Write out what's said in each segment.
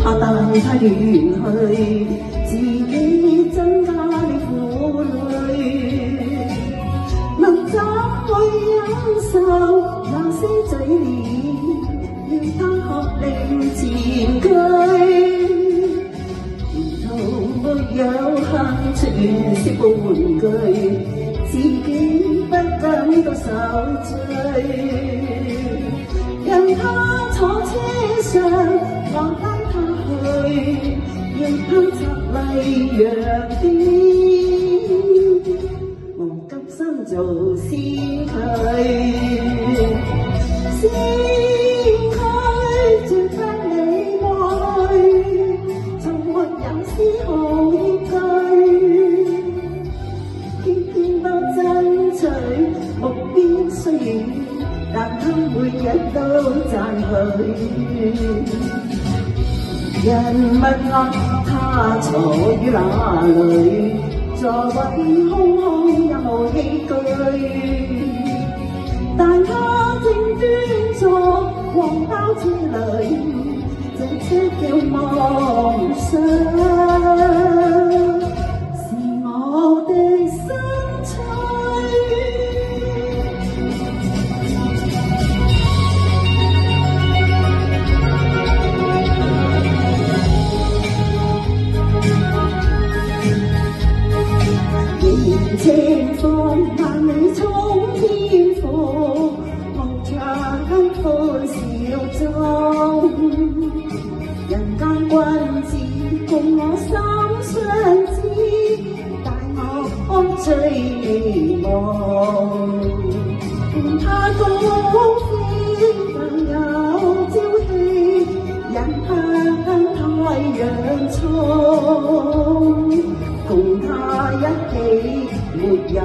怕帶他遠去，自己增加了苦累。能怎會忍受那些嘴臉，要他學令前驅？沿途沒有幸全是部玩具，自己不感到受罪。任他坐車上，我帶他去，讓他拆禮讓邊，我甘心做先驅，先驅絕不理會，從沒有絲毫依據，偏偏都爭取目標雖遠，但他每日都讚許。人問我他坐於哪裏，座位空空也無器具，但他正端坐黃包車裏，這車叫夢想，是我的心趣。情況萬里衝天火，翱翔歡笑中，人間君子共我心相知，帶我追夢。他高飛更有朝氣，引向太陽衝，共他一起沒有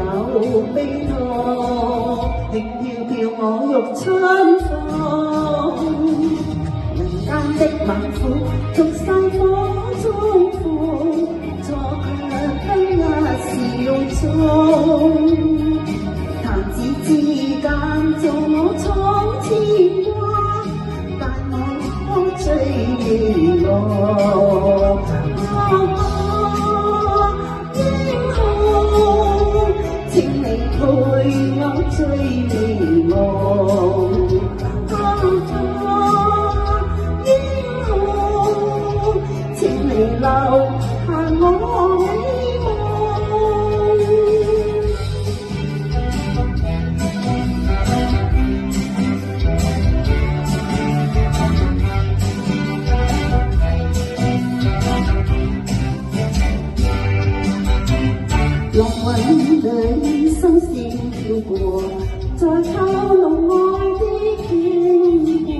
悲痛，亦飄飄我欲春風。人間的猛虎，逐散火中火，錯卻一笑中。彈指之間，做我闖千關，帶我追夢。陪我追美夢，英雄，請你留下我美夢。浪韻裏心線飄過，再透露愛的經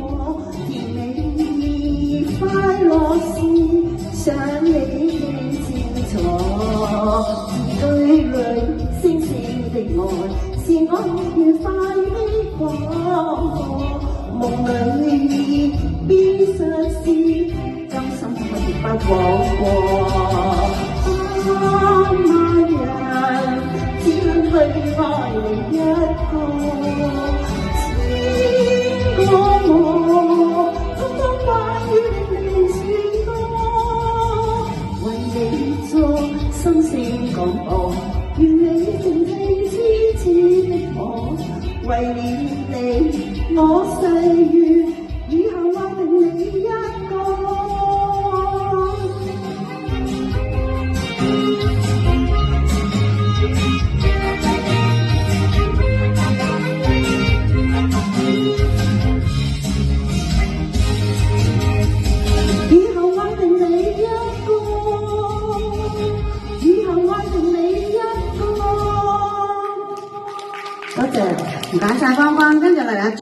過，甜美快樂是想你清楚。字句裏星星的愛，是我愉快的廣播。夢裏邊實是甘心可以不枉過。去愛你一個，千個我，通通關於你傳播，為你作心聲廣播，願你靜聽痴痴的我，為了你我誓願，以後愛定你一個。多謝，唔該晒光光，跟住嚟啊！